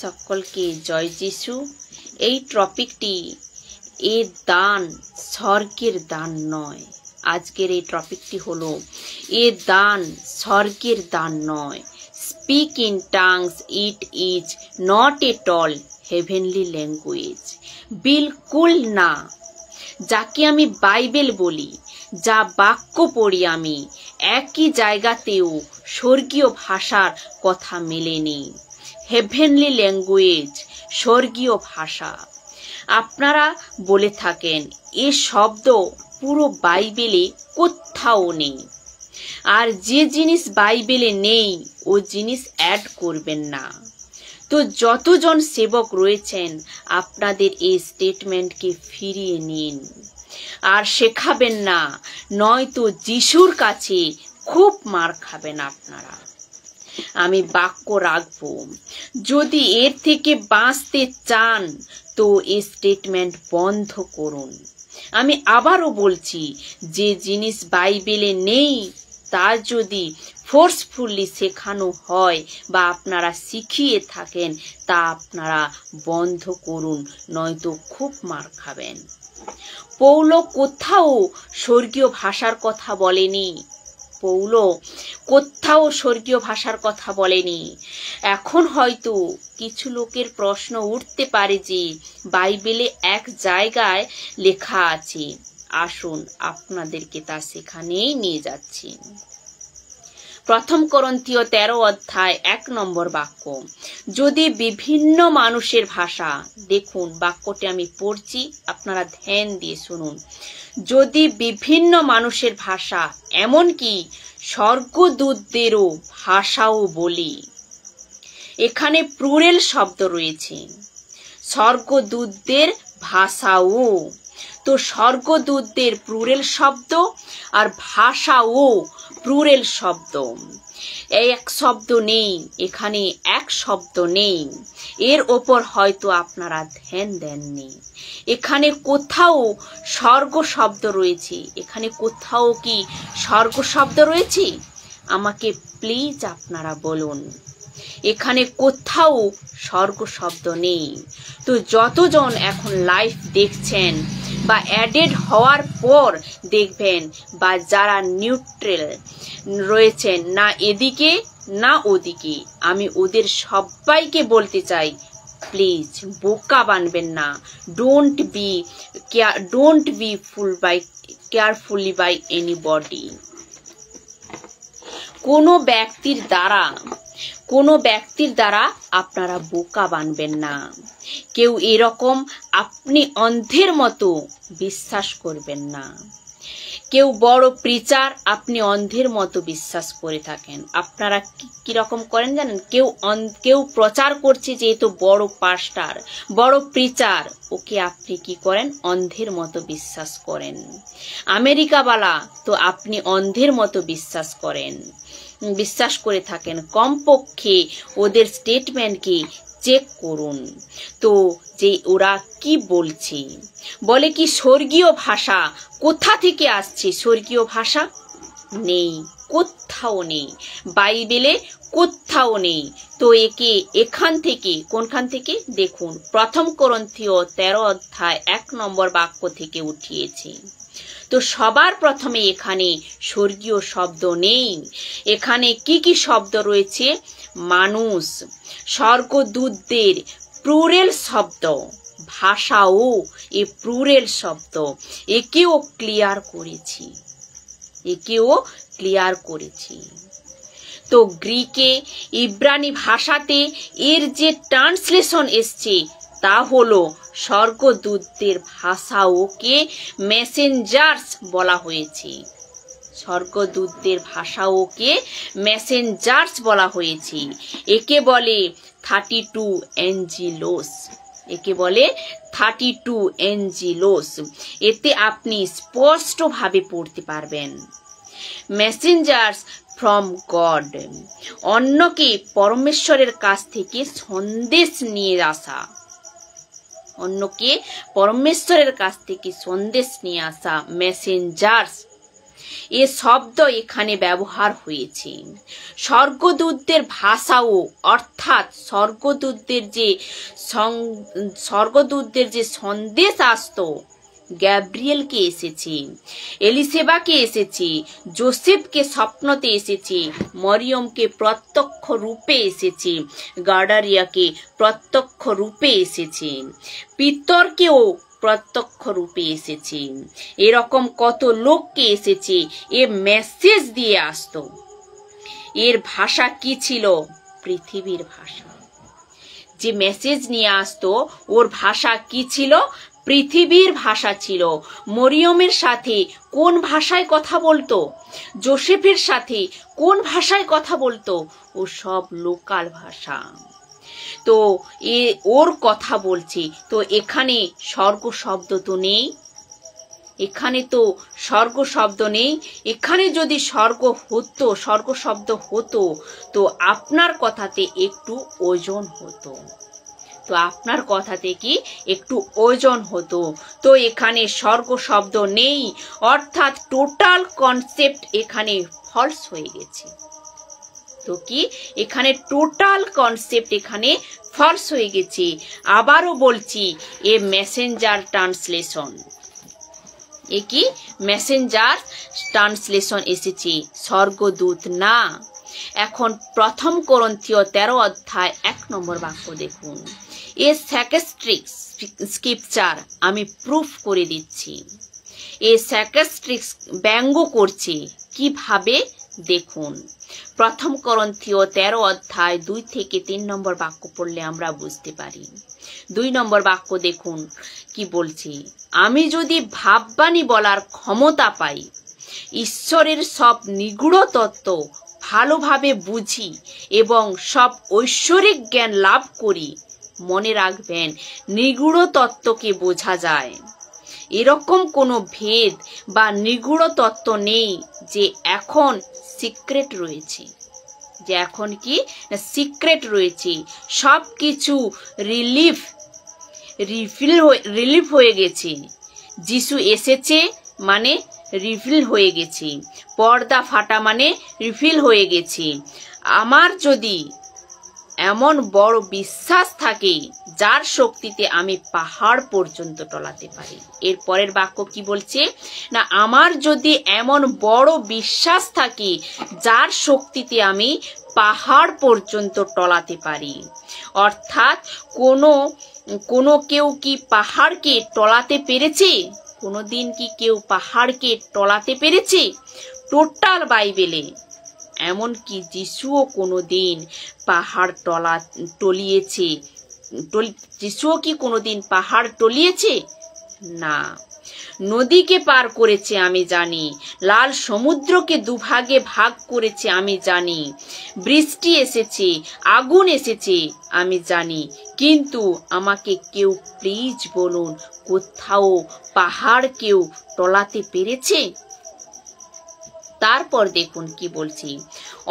সকলকে জয় যিশু। এই টপিকটি এ দান স্বর্গের দান নয়। আজকের এই টপিকটি হলো এ দান স্বর্গের দান নয়। Speak in tongues, it is not at all heavenly language. বিলকুল না। যাকে আমি বাইবেল বলি, যা বাক্য পড়ি আমি, একই জায়গাতেও স্বর্গীয় ভাষার কথা মেলেনি। হেভেনলি ল্যাঙ্গুয়েজ, স্বর্গীয় ভাষা। আপনারা বলে থাকেন এ শব্দ পুরো বাইবেলে কোথাও নেই। আর যে জিনিস বাইবেলে নেই ও জিনিস অ্যাড করবেন না। তো যতজন সেবক রয়েছেন আপনাদের এই স্টেটমেন্টকে ফিরিয়ে নিন আর শেখাবেন না, নয়তো যিশুর কাছে খুব মার খাবেন আপনারা। আমি বাক্য রাখব। যদি এর থেকে বাঁচতে চান তো এই স্টেটমেন্ট বন্ধ করুন। আমি আবারও বলছি, যে জিনিস বাইবেলে নেই তা যদি ফোর্সফুলি শেখানো হয় বা আপনারা শিখিয়ে থাকেন তা আপনারা বন্ধ করুন, নয়তো খুব মার খাবেন। পৌল কোথাও স্বর্গীয় ভাষার কথা বলেনি। পৌল কোথাও স্বর্গীয় ভাষার কথা বলেনি। এখন হয়তো কিছু লোকের প্রশ্ন উঠতে পারে যে বাইবেলে এক জায়গায় লেখা আছে। আসুন আপনাদেরকে তা সেখানেই নিয়ে যাচ্ছি। 1 করন্থীয় 13 অধ্যায় 1 নম্বর বাক্য। যদি বিভিন্ন মানুষের ভাষা, দেখুন বাক্যটি আমি পড়ছি, আপনারা ধ্যান দিয়ে শুনুন। যদি বিভিন্ন মানুষের ভাষা, এমনকি স্বর্গদূতদেরও ভাষাও বলি। এখানে প্লুরাল শব্দ রয়েছে, স্বর্গদূতদের ভাষাও। তো স্বর্গদূতদের প্লুরাল শব্দ আর ভাষাও প্লুরাল শব্দ। এক শব্দ নেই, এখানে এক শব্দ নেই। এর ওপর হয়তো আপনারা ধ্যান দেননি। এখানে কোথাও স্বর্গ শব্দ রয়েছে, এখানে কোথাও কি স্বর্গ শব্দ রয়েছে? আমাকে প্লিজ আপনারা বলুন। এখানে কোথাও স্বর্গ শব্দ নেই। তো যতজন এখন লাইভ দেখছেন বা অ্যাডেড হওয়ার পর দেখবেন, বা যারা নিউট্রাল রয়েছেন, না এদিকে না ওদিকে, আমি ওদের সবাইকে বলতে চাই, প্লিজ বোকা বানবেন না। Don't be fool by carefully by anybody. কোনো ব্যক্তির দ্বারা আপনারা বোকা বানবেন না। কেউ এরকম আপনি অন্ধের মতো বিশ্বাস করবেন না। কেউ বড় প্রিচার, আপনি অন্ধের মতো বিশ্বাস করে থাকেন। আপনারা কিরকম করেন জানেন? কেউ প্রচার করছে যেহেতু বড় পাস্টার, বড় প্রিচার, ওকে আপনি কি করেন? অন্ধের মতো বিশ্বাস করেন। আমেরিকাওয়ালা, তো আপনি অন্ধের মতো বিশ্বাস করে থাকেন। কমপক্ষে ওদের স্টেটমেন্টকে চেক করুন তো, যে ওরা কি বলছে। বলে কি স্বর্গীয় ভাষা, কোথা থেকে আসছে স্বর্গীয় ভাষা? নেই, কোথাও নেই, বাইবেলে কোথাও নেই। তো একে এখান থেকে, কোনখান থেকে? দেখুন 1 করন্থীয় 13 অধ্যায় 1 নম্বর বাক্য থেকে উঠিয়েছি। তো সবার প্রথমে এখানে স্বর্গীয় শব্দ নেই। এখানে কি কি শব্দ রয়েছে? মানুষ, স্বর্গদূতদের প্লুরাল শব্দ, ভাষাও এ প্লুরাল শব্দ। একেও ক্লিয়ার করেছি। তো গ্রিকে, ইব্রানি ভাষাতে এর যে ট্রান্সলেশন এসছে তা হলো স্বর্গদূতদের ভাষাওকে মেসেঞ্জার্স বলা হয়েছে। স্বর্গদূতদের ভাষাওকে মেসেঞ্জার্স বলা হয়েছে। একে বলে 32 এঞ্জিলোস। একে বলে 32 এঞ্জিলোস। এতে আপনি স্পষ্টভাবে পড়তে পারবেন, মেসেঞ্জার্স ফ্রম গড, অন্যকে পরমেশ্বরের কাছ থেকে সন্দেশ নিয়ে আসা। অন্যকে পরমেশ্বরের কাছ থেকে সন্দেশ নিয়ে আসা মেসেঞ্জার্স। এ শব্দ এখানে ব্যবহার হয়েছে। স্বর্গদূতদের ভাষাও, অর্থাৎ স্বর্গদূতদের যে সন্দেশ আসতো, গ্যাব্রিয়েলকে এসেছে, এলিসেবাকে এসেছে, যোসেফকে স্বপ্নতে এসেছে, মরিয়মকে প্রত্যক্ষ রূপে এসেছে, গাডারিয়াকে প্রত্যক্ষ রূপে এসেছে, পিতরকেও প্রত্যক্ষ রূপে এসেছে। এরকম কত লোককে এসেছে, এ মেসেজ দিয়ে আসতো। এর ভাষা কি ছিল? পৃথিবীর ভাষা। যে মেসেজ নিয়ে আসতো ওর ভাষা কি ছিল? পৃথিবীর ভাষা ছিল। মরিয়মের সাথে কোন ভাষায় কথা বলতো? যোসেফের সাথে কোন ভাষায় কথা বলতো? ও সব লোকাল ভাষা। তো ওর কথা বলছি। তো এখানে স্বর্গ শব্দ তো নেই, এখানে তো স্বর্গ শব্দ নেই। এখানে যদি স্বর্গ শব্দ হতো তো আপনার কথাতে একটু ওজন হতো, তো আপনার কথাতে কি একটু ওজন হতো। তো এখানে স্বর্গ শব্দ নেই, অর্থাৎ টোটাল কনসেপ্ট এখানে ফলস হয়ে গেছে। তো কি এখানে টোটাল কনসেপ্ট এখানে ফলস হয়ে গেছে। আবারও বলছি, এ মেসেঞ্জার ট্রান্সলেশন, এ কি মেসেঞ্জার ট্রান্সলেশন এসেছে, স্বর্গদূত না। এখন 1 কোরিন্থীয় 13 অধ্যায় 1 নম্বর বাক্য দেখুন। এ স্যাক্রিস্টিক স্ক্রিপচার আমি প্রুফ করে দিচ্ছি। এ স্যাক্রিস্টিক ব্যঙ্গ করছে কিভাবে দেখুন। 1 কোরিন্থীয় 13 অধ্যায় 2 থেকে 3 নম্বর বাক্য পড়লে আমরা বুঝতে পারি। 2 নম্বর বাক্য দেখুন কি বলছি। আমি যদি ভাববাণী বলার ক্ষমতা পাই, ঈশ্বরের সব নিগূঢ় তত্ত্ব ভালোভাবে বুঝি এবং সব ঐশ্বরিক জ্ঞান লাভ করি। মনে রাখবেন, নিগূঢ় তত্ত্বকে বোঝা যায়। এরকম কোনো ভেদ বা নিগূঢ় তত্ত্ব নেই যে এখন সিক্রেট রয়েছে, যে এখন কি সিক্রেট রয়েছে। সব কিছু রিলিফ হয়ে গেছে। যিশু এসেছে মানে রিফিল হয়ে গেছে, পর্দা ফাটা মানে রিফিল হয়ে গেছে। আমার যদি এমন বড় বিশ্বাস থাকে যার শক্তিতে আমি পাহাড় পর্যন্ত টলাতে পারি। এর পরের বাক্য কি বলছে না, আমার যদি এমন বড় বিশ্বাস থাকে যার শক্তিতে আমি পাহাড় পর্যন্ত টলাতে পারি। অর্থাৎ কোনো কেউ কি পাহাড়কে টলাতে পেরেছে? কোনোদিন কি কেউ পাহাড়কে টলাতে পেরেছে? টোটাল বাইবেলে এমনকি যিশুও কোনোদিন পাহাড় টলিয়েছে? যিশুও কি কোনোদিন পাহাড় টলিয়েছে? না। নদীকে পার করেছে আমি জানি, লাল সমুদ্রকে দুভাগে ভাগ করেছে আমি জানি, বৃষ্টি এসেছে, আগুন এসেছে আমি জানি, কিন্তু আমাকে কেউ প্লিজ বলুন, কোথাও পাহাড় কেউ টলাতে পেরেছে? তারপর দেখুন কি বলছি,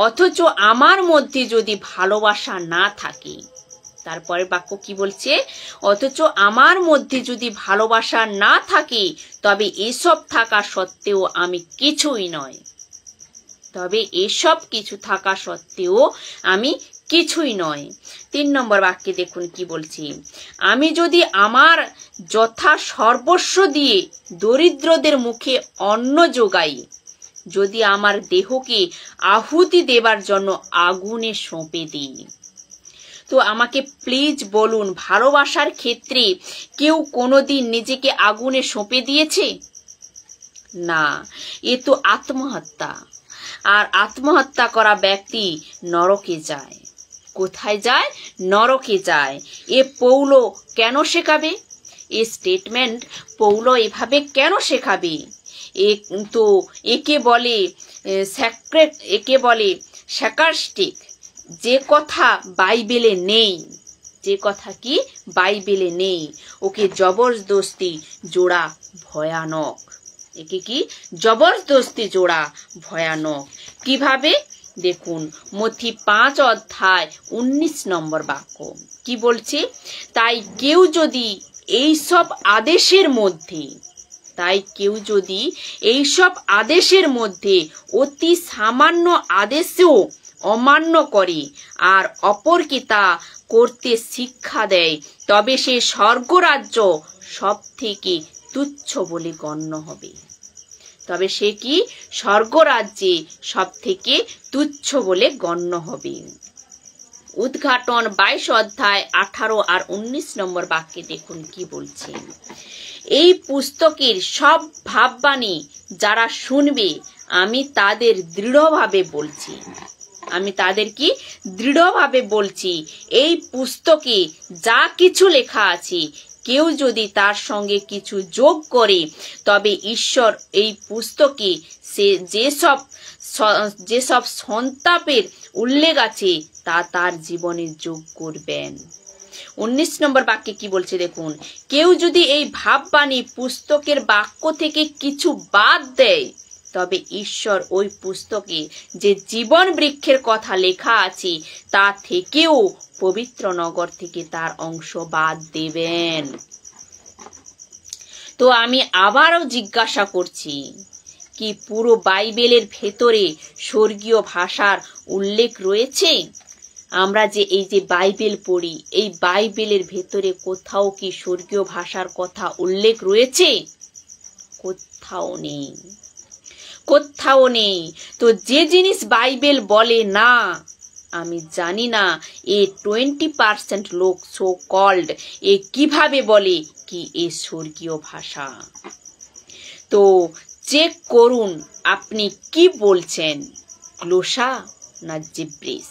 অথচ আমার মধ্যে যদি ভালোবাসা না থাকে। তারপরে বাক্য কি বলছে, অথচ আমার মধ্যে যদি ভালোবাসা না থাকে তবে এসব থাকা সত্ত্বেও আমি কিছুই নয়। তবে এসব কিছু থাকা সত্ত্বেও আমি কিছুই নয়। 3 নম্বর বাক্যে দেখুন কি বলছি, আমি যদি আমার যথা সর্বস্ব দিয়ে দরিদ্রদের মুখে অন্ন যোগাই, যদি আমার দেহকে আহুতি দেবার জন্য আগুনে সঁপে দিই। তো আমাকে প্লিজ বলুন, ভালোবাসার ক্ষেত্রে কেউ কোনোদিন নিজেকে আগুনে সঁপে দিয়েছে? না, এ তো আত্মহত্যা। আর আত্মহত্যা করা ব্যক্তি নরকে যায়। কোথায় যায়? নরকে যায়। এ পৌলো কেন শেখাবে? এ স্টেটমেন্ট পৌলো এভাবে কেন শেখাবে? একে বলে স্যাক্রিস্টিক, যে কথা বাইবেলে নেই, যে কথা কি বাইবেলে নেই, ওকে জবরদস্তি জোড়া ভয়ানক। একে কি জবরদস্তি জোড়া ভয়ানক। কিভাবে দেখুন, মথি 5 অধ্যায় 19 নম্বর বাক্য কি বলছে, তাই কেউ যদি এই সব আদেশের মধ্যে তাই কেউ যদি এইসব আদেশের মধ্যে অতি সামান্য আদেশও অমান্য করে আর অপরকে তা করতে শিক্ষা দেয়, তবে সে স্বর্গরাজ্য সব থেকে তুচ্ছ বলে গণ্য হবে। তবে সে কি স্বর্গরাজ্যে সব থেকে তুচ্ছ বলে গণ্য হবে। উদ্ঘাটন 22 অধ্যায় 18 আর 19 নম্বর বাক্যে দেখুন কি বলছে। এই পুস্তকের সব ভাববাণী যারা শুনবে আমি তাদের দৃঢ়ভাবে বলছি, আমি তাদের কি দৃঢ়ভাবে বলছি, এই পুস্তকে যা কিছু লেখা আছে কেউ যদি তার সঙ্গে কিছু যোগ করে তবে ঈশ্বর এই পুস্তকে সে যেসব সন্তাপের উল্লেখ আছে তা তার জীবনে যোগ করবেন। 19 নম্বর বাক্যে কি বলছে দেখুন, কেউ যদি এই ভাববাণী পুস্তকের বাক্য থেকে কিছু বাদ দেয় তবে ঈশ্বর ওই পুস্তকে যে জীবন বৃক্ষের কথা লেখা আছে তা থেকেও পবিত্র নগর থেকে তার অংশ বাদ দেবেন। তো আমি আবারও জিজ্ঞাসা করছি, কি পুরো বাইবেলের ভেতরে স্বর্গীয় ভাষার উল্লেখ রয়েছে? আমরা যে এই যে বাইবেল পড়ি, এই বাইবেলের ভেতরে কোথাও কি স্বর্গীয় ভাষার কথা উল্লেখ রয়েছে? কোথাও নেই, কোথাও নেই। তো যে জিনিস বাইবেল বলে না, আমি জানি না এ 20% লোক সো কল্ড এ কিভাবে বলে কি এ স্বর্গীয় ভাষা। তো চেক করুন আপনি কি বলছেন, গ্লোসা না জিব্রিস।